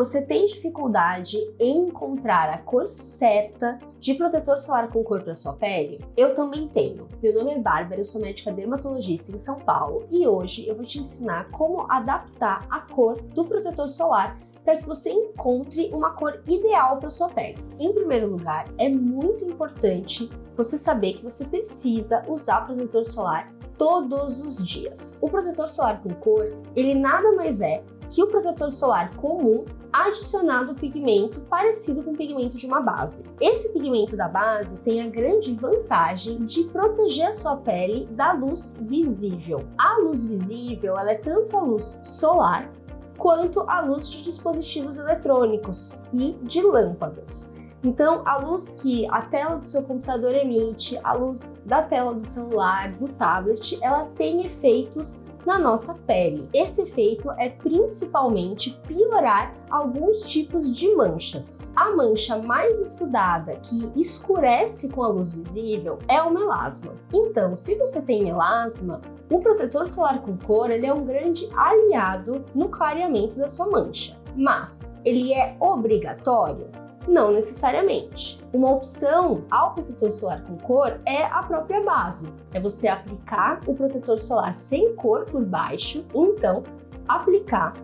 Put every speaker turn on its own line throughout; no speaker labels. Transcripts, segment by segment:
Você tem dificuldade em encontrar a cor certa de protetor solar com cor para sua pele? Eu também tenho. Meu nome é Bárbara, eu sou médica dermatologista em São Paulo e hoje eu vou te ensinar como adaptar a cor do protetor solar para que você encontre uma cor ideal para sua pele. Em primeiro lugar, é muito importante você saber que você precisa usar protetor solar todos os dias. O protetor solar com cor, ele nada mais é que o protetor solar comum adicionado pigmento parecido com o pigmento de uma base. Esse pigmento da base tem a grande vantagem de proteger a sua pele da luz visível. A luz visível, ela é tanto a luz solar quanto a luz de dispositivos eletrônicos e de lâmpadas. Então, a luz que a tela do seu computador emite, a luz da tela do celular, do tablet, ela tem efeitos na nossa pele. Esse efeito é principalmente piorar alguns tipos de manchas. A mancha mais estudada que escurece com a luz visível é o melasma. Então, se você tem melasma, o protetor solar com cor ele é um grande aliado no clareamento da sua mancha. Mas ele é obrigatório? Não necessariamente. Uma opção ao protetor solar com cor é a própria base. É você aplicar o protetor solar sem cor por baixo, então aplicar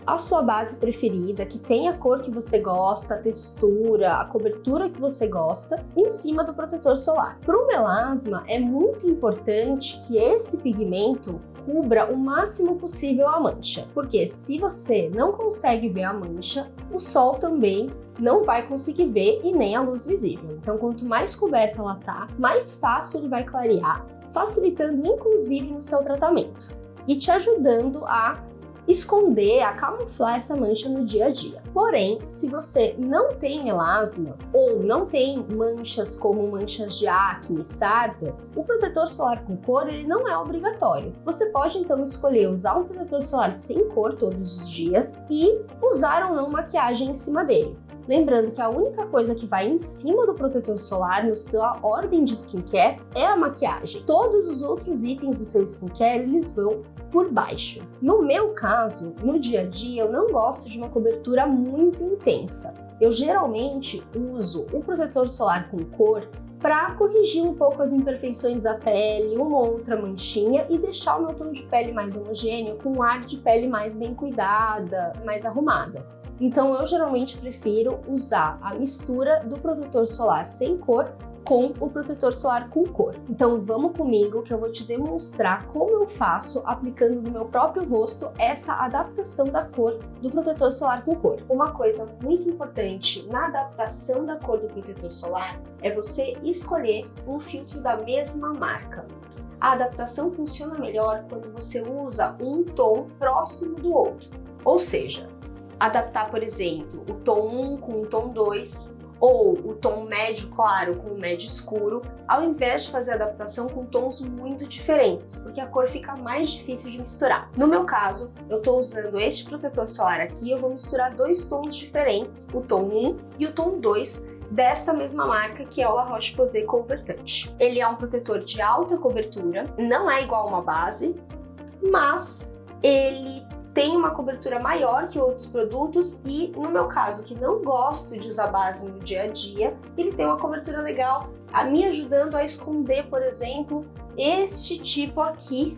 a sua base preferida, que tem a cor que você gosta, a textura, a cobertura que você gosta, em cima do protetor solar. Para o melasma, é muito importante que esse pigmento cubra o máximo possível a mancha, porque se você não consegue ver a mancha, o sol também não vai conseguir ver e nem a luz visível. Então, quanto mais coberta ela tá, mais fácil ele vai clarear, facilitando inclusive no seu tratamento e te ajudando a esconder, a camuflar essa mancha no dia a dia. Porém, se você não tem melasma ou não tem manchas como manchas de acne, sardas, o protetor solar com cor ele não é obrigatório. Você pode então escolher usar um protetor solar sem cor todos os dias e usar ou não maquiagem em cima dele. Lembrando que a única coisa que vai em cima do protetor solar na sua ordem de skincare é a maquiagem. Todos os outros itens do seu skincare, eles vão por baixo. No meu caso, no dia a dia, eu não gosto de uma cobertura muito intensa. Eu geralmente uso o protetor solar com cor para corrigir um pouco as imperfeições da pele, uma ou outra manchinha e deixar o meu tom de pele mais homogêneo, com um ar de pele mais bem cuidada, mais arrumada. Então eu geralmente prefiro usar a mistura do protetor solar sem cor com o protetor solar com cor. Então vamos comigo que eu vou te demonstrar como eu faço aplicando no meu próprio rosto essa adaptação da cor do protetor solar com cor. Uma coisa muito importante na adaptação da cor do protetor solar é você escolher um filtro da mesma marca. A adaptação funciona melhor quando você usa um tom próximo do outro, ou seja, adaptar, por exemplo, o tom 1 com o tom 2 ou o tom médio claro com o médio escuro, ao invés de fazer a adaptação com tons muito diferentes, porque a cor fica mais difícil de misturar. No meu caso, eu estou usando este protetor solar aqui, eu vou misturar dois tons diferentes, o tom 1 e o tom 2, desta mesma marca, que é o La Roche-Posay Convertante. Ele é um protetor de alta cobertura, não é igual a uma base, mas ele tem uma cobertura maior que outros produtos e, no meu caso, que não gosto de usar base no dia a dia, ele tem uma cobertura legal, me ajudando a esconder, por exemplo, este tipo aqui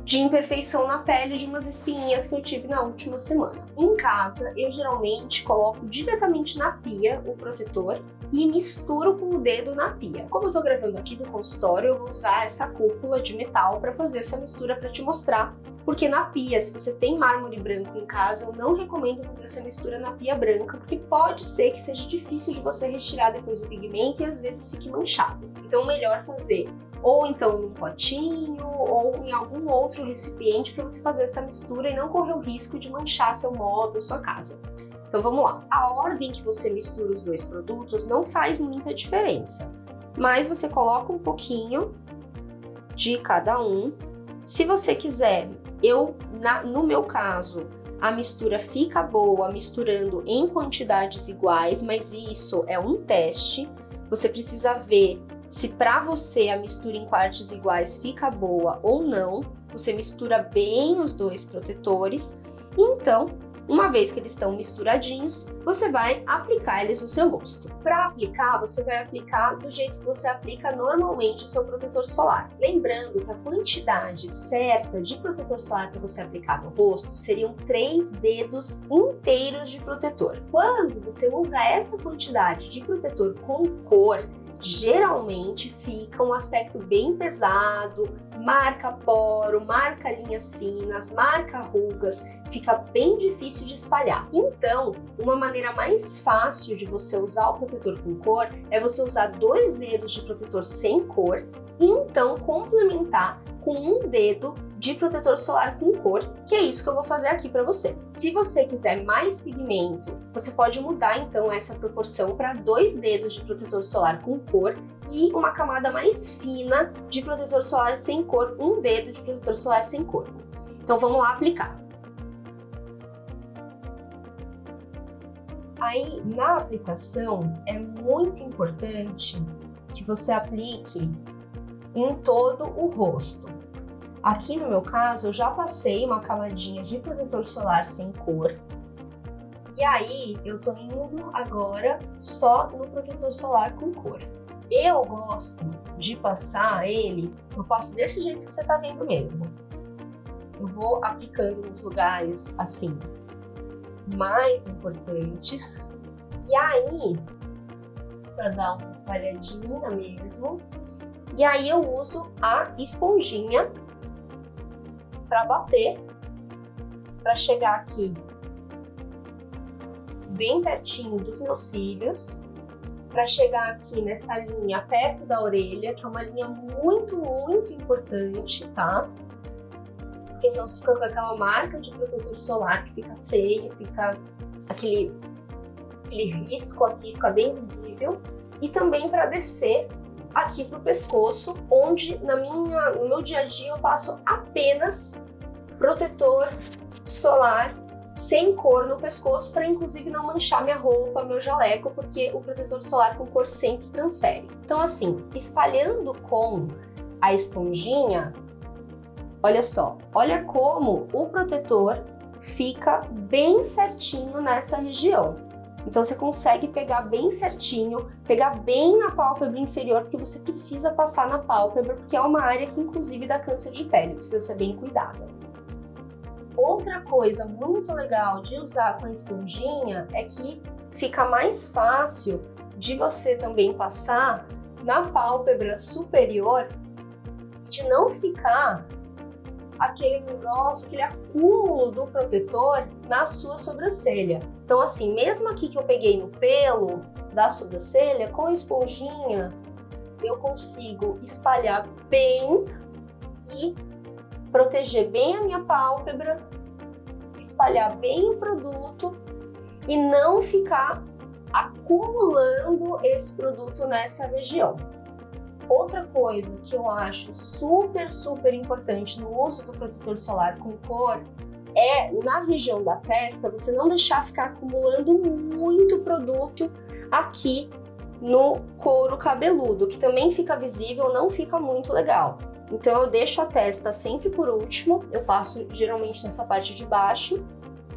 de imperfeição na pele de umas espinhas que eu tive na última semana. Em casa, eu geralmente coloco diretamente na pia o protetor e misturo com o dedo na pia. Como eu tô gravando aqui do consultório, eu vou usar essa cúpula de metal para fazer essa mistura para te mostrar. Porque na pia, se você tem mármore branco em casa, eu não recomendo fazer essa mistura na pia branca, porque pode ser que seja difícil de você retirar depois o pigmento e às vezes fique manchado. Então, melhor fazer ou então num potinho ou em algum outro recipiente para você fazer essa mistura e não correr o risco de manchar seu móvel, sua casa. Então vamos lá. A ordem que você mistura os dois produtos não faz muita diferença, mas você coloca um pouquinho de cada um. Se você quiser, no meu caso, a mistura fica boa misturando em quantidades iguais, mas isso é um teste. Você precisa ver se para você a mistura em partes iguais fica boa ou não. Você mistura bem os dois protetores e então Uma vez que eles estão misturadinhos, você vai aplicar eles no seu rosto. Para aplicar, você vai aplicar do jeito que você aplica normalmente o seu protetor solar. Lembrando que a quantidade certa de protetor solar para você aplicar no rosto seriam 3 dedos inteiros de protetor. Quando você usa essa quantidade de protetor com cor, geralmente fica um aspecto bem pesado, marca poro, marca linhas finas, marca rugas, fica bem difícil de espalhar. Então, uma maneira mais fácil de você usar o protetor com cor é você usar 2 dedos de protetor sem cor e então complementar com 1 dedo de protetor solar com cor, que é isso que eu vou fazer aqui para você. Se você quiser mais pigmento, você pode mudar então essa proporção para 2 dedos de protetor solar com cor e uma camada mais fina de protetor solar sem cor, 1 dedo de protetor solar sem cor. Então vamos lá aplicar. Aí na aplicação é muito importante que você aplique em todo o rosto. Aqui no meu caso, eu já passei uma camadinha de protetor solar sem cor. E aí, eu tô indo agora só no protetor solar com cor. Eu gosto de passar ele, eu passo desse jeito que você tá vendo mesmo. Eu vou aplicando nos lugares, assim, mais importantes. E aí, pra dar uma espalhadinha mesmo. E aí eu uso a esponjinha para bater, para chegar aqui bem pertinho dos meus cílios, para chegar aqui nessa linha perto da orelha, que é uma linha muito, muito importante, tá? Porque senão você fica com aquela marca de protetor solar que fica feio, fica aquele risco aqui, fica bem visível. E também para descer aqui pro pescoço, onde no meu dia a dia eu passo apenas protetor solar sem cor no pescoço, para inclusive não manchar minha roupa, meu jaleco, porque o protetor solar com cor sempre transfere. Então assim, espalhando com a esponjinha, olha só, olha como o protetor fica bem certinho nessa região. Então você consegue pegar bem certinho, pegar bem na pálpebra inferior, porque você precisa passar na pálpebra, porque é uma área que inclusive dá câncer de pele, precisa ser bem cuidada. Outra coisa muito legal de usar com a esponjinha é que fica mais fácil de você também passar na pálpebra superior, de não ficar aquele negócio, aquele acúmulo do protetor na sua sobrancelha. Então assim, mesmo aqui que eu peguei no pelo da sobrancelha, com a esponjinha eu consigo espalhar bem e proteger bem a minha pálpebra, espalhar bem o produto e não ficar acumulando esse produto nessa região. Outra coisa que eu acho super, super importante no uso do protetor solar com cor é, na região da testa, você não deixar ficar acumulando muito produto aqui no couro cabeludo, que também fica visível, não fica muito legal. Então eu deixo a testa sempre por último, eu passo geralmente nessa parte de baixo,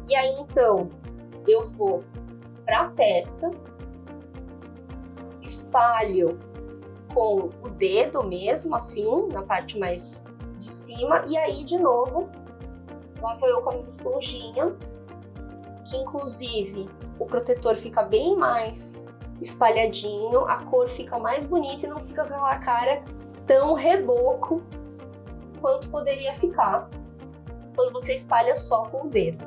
e aí então eu vou para a testa, espalho com o dedo mesmo, assim, na parte mais de cima, e aí de novo, lá vou eu com a minha esponjinha, que inclusive o protetor fica bem mais espalhadinho, a cor fica mais bonita e não fica com aquela cara tão reboco quanto poderia ficar quando você espalha só com o dedo.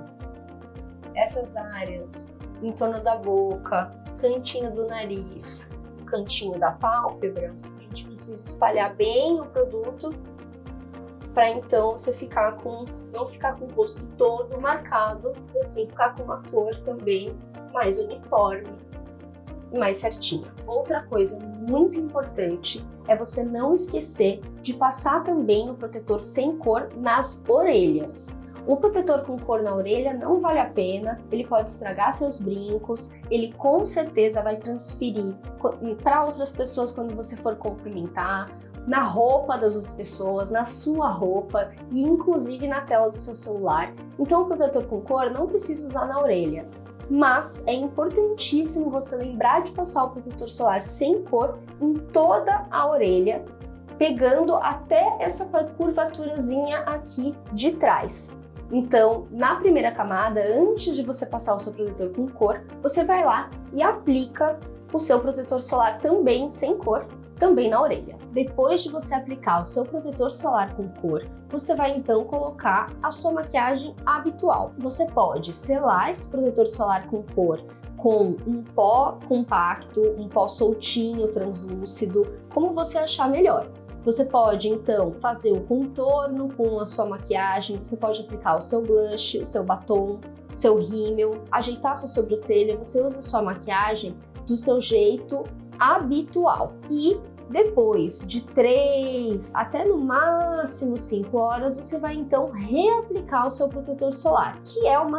Essas áreas em torno da boca, cantinho do nariz, cantinho da pálpebra, a gente precisa espalhar bem o produto para então você não ficar com o rosto todo marcado e assim ficar com uma cor também mais uniforme e mais certinha. Outra coisa muito importante é você não esquecer de passar também o protetor sem cor nas orelhas. O protetor com cor na orelha não vale a pena, ele pode estragar seus brincos, ele com certeza vai transferir para outras pessoas quando você for cumprimentar, na roupa das outras pessoas, na sua roupa e inclusive na tela do seu celular. Então o protetor com cor não precisa usar na orelha, mas é importantíssimo você lembrar de passar o protetor solar sem cor em toda a orelha, pegando até essa curvaturazinha aqui de trás. Então, na primeira camada, antes de você passar o seu protetor com cor, você vai lá e aplica o seu protetor solar também sem cor, também na orelha. Depois de você aplicar o seu protetor solar com cor, você vai então colocar a sua maquiagem habitual. Você pode selar esse protetor solar com cor com um pó compacto, um pó soltinho, translúcido, como você achar melhor. Você pode, então, fazer o contorno com a sua maquiagem, você pode aplicar o seu blush, o seu batom, seu rímel, ajeitar a sua sobrancelha, você usa a sua maquiagem do seu jeito habitual. E depois de 3 até no máximo 5 horas, você vai então reaplicar o seu protetor solar, que é uma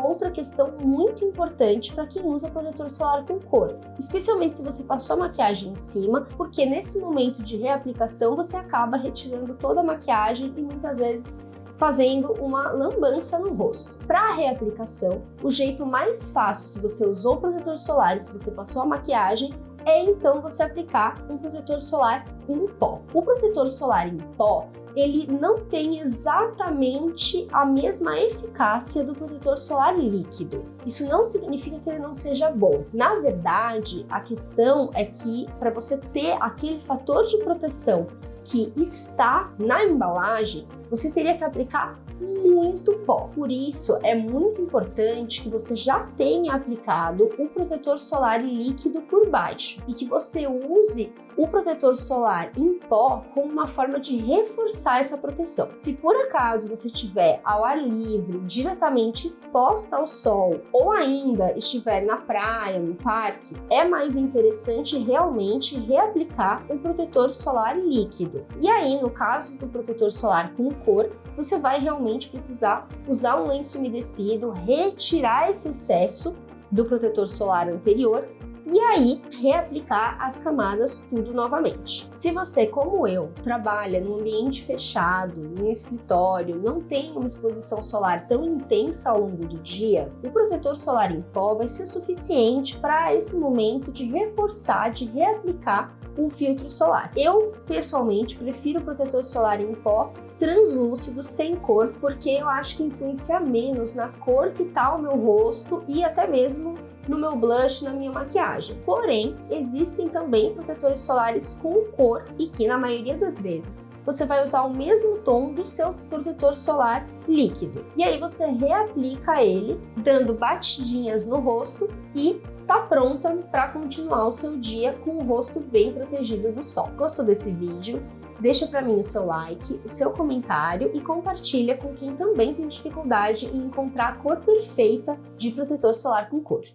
outra questão muito importante para quem usa protetor solar com cor, especialmente se você passou a maquiagem em cima, porque nesse momento de reaplicação você acaba retirando toda a maquiagem e muitas vezes fazendo uma lambança no rosto. Para a reaplicação, o jeito mais fácil, se você usou o protetor solar e se você passou a maquiagem, é então você aplicar um protetor solar em pó. O protetor solar em pó, ele não tem exatamente a mesma eficácia do protetor solar líquido. Isso não significa que ele não seja bom. Na verdade, a questão é que para você ter aquele fator de proteção que está na embalagem, você teria que aplicar muito pó. Por isso, é muito importante que você já tenha aplicado o protetor solar líquido por baixo e que você use o protetor solar em pó como uma forma de reforçar essa proteção. Se por acaso você estiver ao ar livre, diretamente exposta ao sol, ou ainda estiver na praia, no parque, é mais interessante realmente reaplicar o protetor solar líquido. E aí, no caso do protetor solar com cor, você vai realmente precisar usar um lenço umedecido, retirar esse excesso do protetor solar anterior e aí reaplicar as camadas tudo novamente. Se você, como eu, trabalha num ambiente fechado, num escritório, não tem uma exposição solar tão intensa ao longo do dia, o protetor solar em pó vai ser suficiente para esse momento de reforçar, de reaplicar o filtro solar. Eu, pessoalmente, prefiro o protetor solar em pó translúcido, sem cor, porque eu acho que influencia menos na cor que tá o meu rosto e até mesmo no meu blush, na minha maquiagem. Porém, existem também protetores solares com cor e que, na maioria das vezes, você vai usar o mesmo tom do seu protetor solar líquido. E aí você reaplica ele, dando batidinhas no rosto e tá pronta para continuar o seu dia com o rosto bem protegido do sol. Gostou desse vídeo? Deixa para mim o seu like, o seu comentário e compartilha com quem também tem dificuldade em encontrar a cor perfeita de protetor solar com cor.